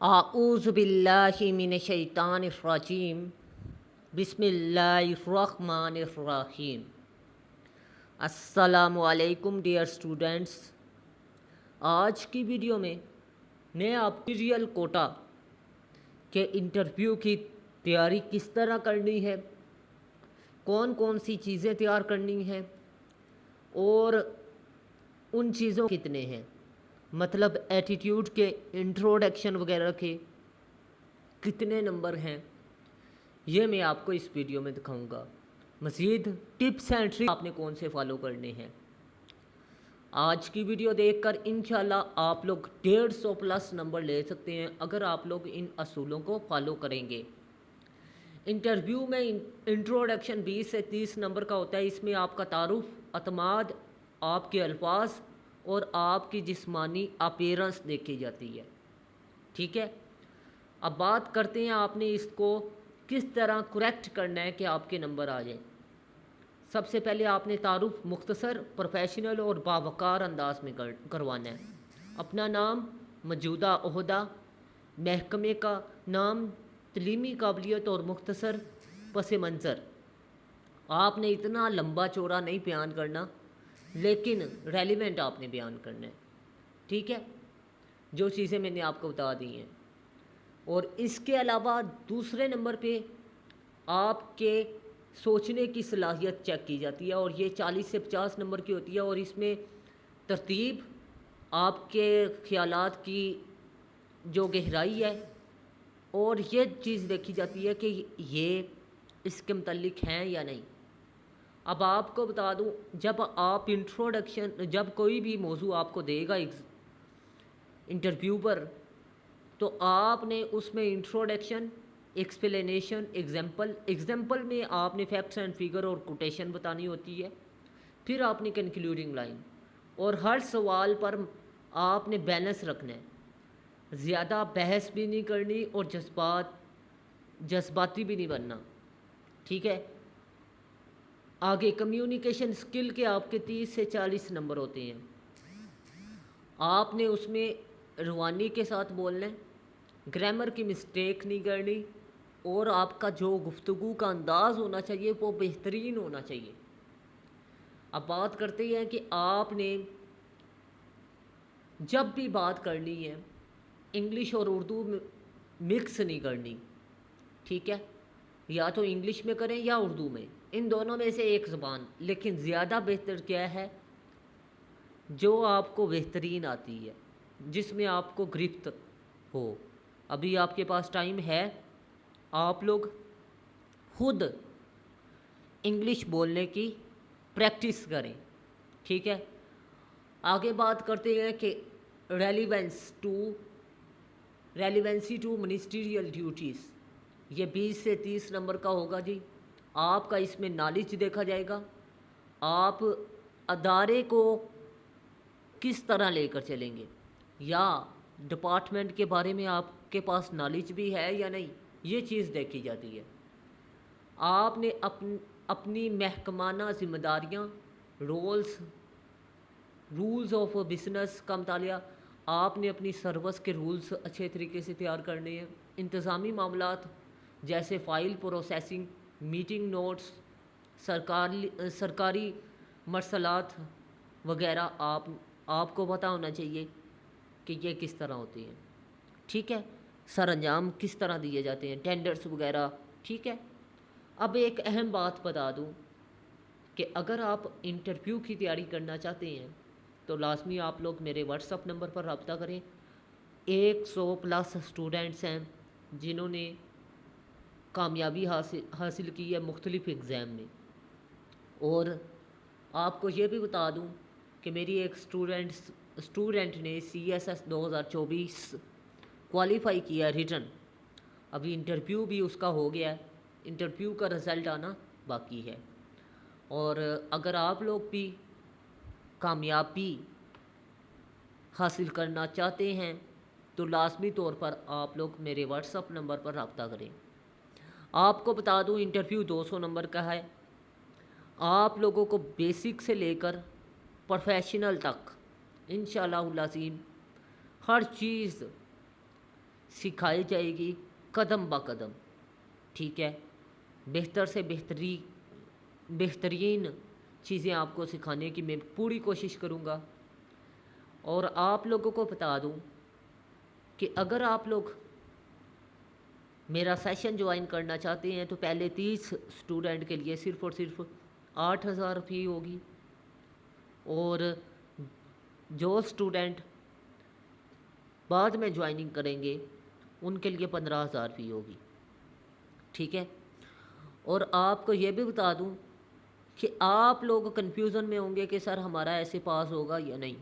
आऊज़ु बिल्लाहि मिनश शैतानिर रजीम बिस्मिल्लाहिर रहमानिर रहीम। अस्सलामु अलैकुम डियर स्टूडेंट्स। आज की वीडियो में मैं आपको रियल कोटा के इंटरव्यू की तैयारी किस तरह करनी है, कौन कौन सी चीज़ें तैयार करनी हैं और उन चीज़ों कितने हैं, मतलब एटीट्यूड के इंट्रोडक्शन वगैरह के कितने नंबर हैं, ये मैं आपको इस वीडियो में दिखाऊंगा। मज़ीद टिप्स एंड ट्रिक्स आपने कौन से फॉलो करने हैं। आज की वीडियो देखकर इंशाल्लाह आप लोग 150 प्लस नंबर ले सकते हैं अगर आप लोग इन असूलों को फॉलो करेंगे। इंटरव्यू में इंट्रोडक्शन 20 से 30 नंबर का होता है। इसमें आपका तारुफ, अतमाद, आपके अल्फाज और आपकी जिस्मानी अपीयरेंस देखी जाती है। ठीक है, अब बात करते हैं आपने इसको किस तरह करेक्ट करना है कि आपके नंबर आ जाए। सबसे पहले आपने तारुफ मुख्तसर, प्रोफेशनल और बावकार अंदाज में करवाना है। अपना नाम, मौजूदा ओहदा, महकमे का नाम, तलीमी काबिलियत और मुख्तसर पस मंज़र। आपने इतना लंबा चौड़ा नहीं बयान करना, लेकिन रेलिवेंट आपने बयान करना है। ठीक है, जो चीज़ें मैंने आपको बता दी हैं। और इसके अलावा दूसरे नंबर पे आपके सोचने की सलाहियत चेक की जाती है और ये 40 से 50 नंबर की होती है। और इसमें तरतीब, आपके ख़यालात की जो गहराई है, और ये चीज़ देखी जाती है कि ये इसके मुतल्लिक हैं या नहीं। अब आपको बता दूं, जब आप इंट्रोडक्शन, जब कोई भी मौजू आपको देगा इंटरव्यू पर, तो आपने उसमें इंट्रोडक्शन, एक्सप्लेनेशन, एग्जाम्पल में आपने फैक्ट्स एंड फिगर और कोटेशन बतानी होती है। फिर आपने कंक्लूडिंग लाइन, और हर सवाल पर आपने बैलेंस रखना है। ज़्यादा बहस भी नहीं करनी और जज्बाती भी नहीं बनना। ठीक है, आगे कम्युनिकेशन स्किल के आपके 30 से 40 नंबर होते हैं। आपने उसमें रवानी के साथ बोलना है, ग्रामर की मिस्टेक नहीं करनी, और आपका जो गुफ्तगू का अंदाज़ होना चाहिए वो बेहतरीन होना चाहिए। अब बात करते हैं कि आपने जब भी बात करनी है, इंग्लिश और उर्दू में मिक्स नहीं करनी। ठीक है, या तो इंग्लिश में करें या उर्दू में, इन दोनों में से एक ज़बान। लेकिन ज़्यादा बेहतर क्या है, जो आपको बेहतरीन आती है, जिसमें आपको गिरफ्त हो। अभी आपके पास टाइम है, आप लोग खुद इंग्लिश बोलने की प्रैक्टिस करें। ठीक है, आगे बात करते हैं कि रेलिवेंसी टू मिनिस्ट्रियल ड्यूटीज़। ये 20 से 30 नंबर का होगा जी। आपका इसमें नॉलेज देखा जाएगा, आप अदारे को किस तरह लेकर चलेंगे, या डिपार्टमेंट के बारे में आपके पास नॉलेज भी है या नहीं, ये चीज़ देखी जाती है। आपने अपनी महकमाना ज़िम्मेदारियाँ, रूल्स ऑफ बिजनेस का मुतालिया, आपने अपनी सर्विस के रूल्स अच्छे तरीके से तैयार करने हैं। इंतज़ामी मामलात जैसे फ़ाइल प्रोसेसिंग, मीटिंग नोट्स, सरकारी मरसलात वगैरह आपको पता होना चाहिए कि ये किस तरह होती हैं। ठीक है, सरंजाम किस तरह दिए जाते हैं, टेंडर्स वगैरह। ठीक है, अब एक अहम बात बता दूं कि अगर आप इंटरव्यू की तैयारी करना चाहते हैं तो लाजमी आप लोग मेरे व्हाट्सअप नंबर पर रब्ता करें। 100 प्लस स्टूडेंट्स हैं जिन्होंने कामयाबी हासिल की है मुख्तलिफ़ एग्ज़ाम में। और आपको ये भी बता दूं कि मेरी एक स्टूडेंट ने CSS 2024 क्वालिफ़ाई किया रिटर्न। अभी इंटरव्यू भी उसका हो गया है, इंटरव्यू का रिज़ल्ट आना बाकी है। और अगर आप लोग भी कामयाबी हासिल करना चाहते हैं तो लाजमी तौर पर आप लोग मेरे व्हाट्सअप नंबर पर रब्ता करें। आपको बता दूं, इंटरव्यू 200 नंबर का है। आप लोगों को बेसिक से लेकर प्रोफेशनल तक इंशाअल्लाह अज़ीम हर चीज़ सिखाई जाएगी कदम ब कदम। ठीक है, बेहतर से बेहतरीन चीज़ें आपको सिखाने की मैं पूरी कोशिश करूँगा। और आप लोगों को बता दूँ कि अगर आप लोग मेरा सेशन ज्वाइन करना चाहते हैं तो पहले 30 स्टूडेंट के लिए सिर्फ़ और सिर्फ 8,000 फ़ी होगी, और जो स्टूडेंट बाद में ज्वाइनिंग करेंगे उनके लिए 15,000 फ़ी होगी। ठीक है, और आपको ये भी बता दूं कि आप लोग कन्फ्यूज़न में होंगे कि सर हमारा ऐसे पास होगा या नहीं।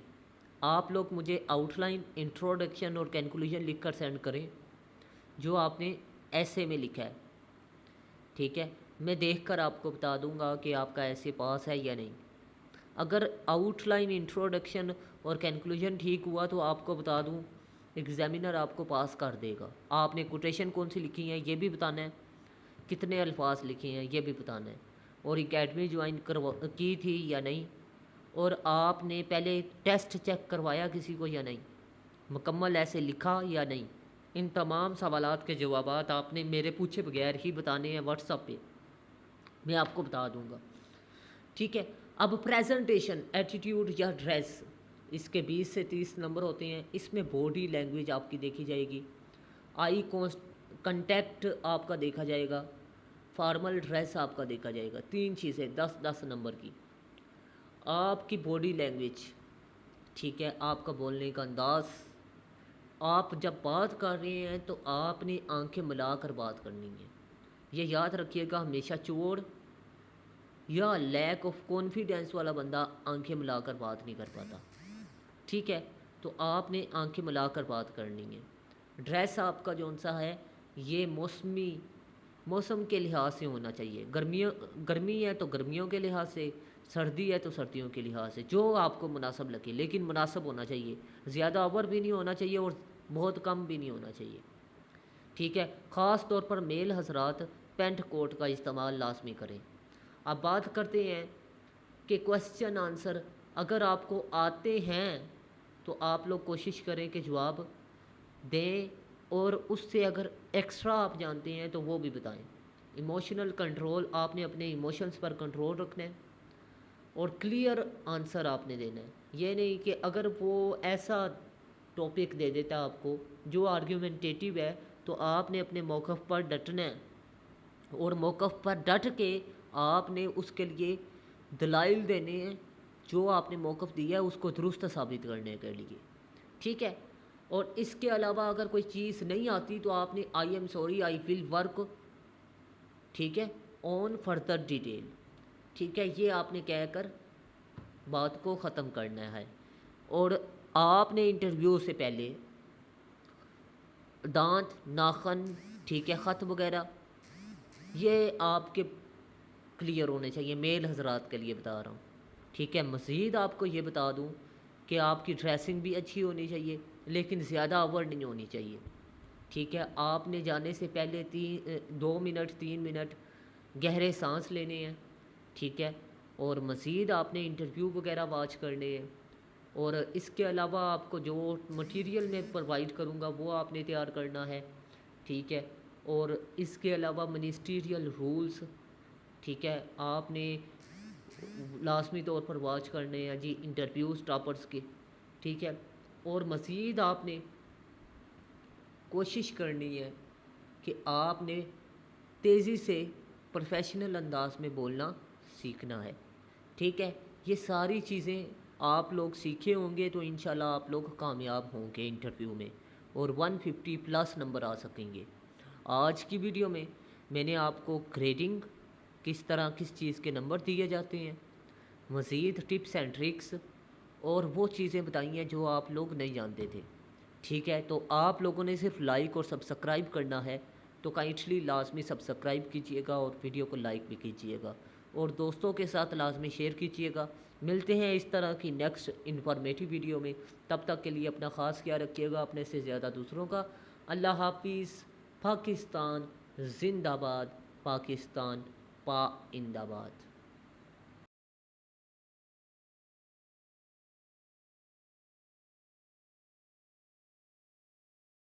आप लोग मुझे आउटलाइन, इंट्रोडक्शन और कंक्लूजन लिख कर सेंड करें जो आपने ऐसे में लिखा है। ठीक है, मैं देखकर आपको बता दूंगा कि आपका ऐसे पास है या नहीं। अगर आउटलाइन, इंट्रोडक्शन और कंक्लूजन ठीक हुआ तो आपको बता दूं एग्ज़ामिनर आपको पास कर देगा। आपने कोटेशन कौन सी लिखी है ये भी बताना है, कितने अल्फाज लिखे हैं ये भी बताना है, और एकेडमी ज्वाइन की थी या नहीं, और आपने पहले टेस्ट चेक करवाया किसी को या नहीं, मुकम्मल ऐसे लिखा या नहीं। इन तमाम सवालात के जवाबात आपने मेरे पूछे बगैर ही बताने हैं व्हाट्सएप पे, मैं आपको बता दूंगा। ठीक है, अब प्रेजेंटेशन, एटीट्यूड या ड्रेस, इसके 20 से 30 नंबर होते हैं। इसमें बॉडी लैंग्वेज आपकी देखी जाएगी, आई कांटेक्ट आपका देखा जाएगा, फॉर्मल ड्रेस आपका देखा जाएगा। 3 चीज़ें 10-10 नंबर की। आपकी बॉडी लैंग्वेज, ठीक है, आपका बोलने का अंदाज़, आप जब बात कर रहे हैं तो आपने आंखें मिलाकर बात करनी है। ये याद रखिएगा हमेशा, चोर या लैक ऑफ कॉन्फिडेंस वाला बंदा आंखें मिलाकर बात नहीं कर पाता। ठीक है, तो आपने आंखें मिलाकर बात करनी है। ड्रेस आपका जौन सा है ये मौसम के लिहाज से होना चाहिए। गर्मी है तो गर्मियों के लिहाज से, सर्दी है तो सर्दियों के लिहाज से, जो आपको मुनासिब लगे, लेकिन मुनासिब होना चाहिए। ज़्यादा ओवर भी नहीं होना चाहिए और बहुत कम भी नहीं होना चाहिए। ठीक है, ख़ास तौर पर मेल हजरात पेंट कोट का इस्तेमाल लाजमी करें। अब बात करते हैं कि क्वेश्चन आंसर अगर आपको आते हैं तो आप लोग कोशिश करें कि जवाब दें, और उससे अगर एक्स्ट्रा आप जानते हैं तो वो भी बताएं। इमोशनल कंट्रोल, आपने अपने इमोशंस पर कंट्रोल रखना है और क्लियर आंसर आपने देना है। ये नहीं कि अगर वो ऐसा टॉपिक दे देता आपको जो आर्ग्यूमेंटेटिव है तो आपने अपने मौक़िफ़ पर डटना है, और मौक़िफ़ पर डट के आपने उसके लिए दलाइल देने हैं, जो आपने मौक़िफ़ दिया है उसको दुरुस्त साबित करने के लिए। ठीक है, और इसके अलावा अगर कोई चीज़ नहीं आती तो आपने I am sorry, I will work, ठीक है, ऑन फर्दर डिटेल। ठीक है, ये आपने कहकर बात को ख़त्म करना है। और आपने इंटरव्यू से पहले दांत, नाखन, ठीक है, ख़त वगैरह ये आपके क्लियर होने चाहिए, मेल हजरात के लिए बता रहा हूँ। ठीक है, मज़ीद आपको ये बता दूँ कि आपकी ड्रेसिंग भी अच्छी होनी चाहिए, लेकिन ज़्यादा ओवर नहीं होनी चाहिए। ठीक है, आपने जाने से पहले 2 मिनट 3 मिनट गहरे सांस लेने हैं। ठीक है, और मज़ीद आपने इंटरव्यू वगैरह वॉच करने हैं, और इसके अलावा आपको जो मटेरियल मैं प्रोवाइड करूँगा वो आपने तैयार करना है। ठीक है, और इसके अलावा मिनिस्ट्रियल रूल्स, ठीक है, आपने लाजमी तौर पर वॉच करने हैं जी इंटरव्यूज़ टॉपर्स के। ठीक है, और मज़ीद आपने कोशिश करनी है कि आपने तेज़ी से प्रोफेशनल अंदाज में बोलना सीखना है। ठीक है, ये सारी चीज़ें आप लोग सीखे होंगे तो इंशाल्लाह आप लोग कामयाब होंगे इंटरव्यू में, और 150 प्लस नंबर आ सकेंगे। आज की वीडियो में मैंने आपको ग्रेडिंग, किस तरह किस चीज़ के नंबर दिए जाते हैं, मज़ीद टिप्स एंड ट्रिक्स और वो चीज़ें बताई हैं जो आप लोग नहीं जानते थे। ठीक है, तो आप लोगों ने सिर्फ लाइक और सब्सक्राइब करना है, तो काइंडली लाजमी सब्सक्राइब कीजिएगा और वीडियो को लाइक भी कीजिएगा, और दोस्तों के साथ लाजमी शेयर कीजिएगा। मिलते हैं इस तरह की नेक्स्ट इन्फॉर्मेटिव वीडियो में, तब तक के लिए अपना ख़ास ख्याल रखिएगा, अपने से ज़्यादा दूसरों का। अल्लाह हाफिज़। पाकिस्तान जिंदाबाद, पाकिस्तान पाइंदाबाद।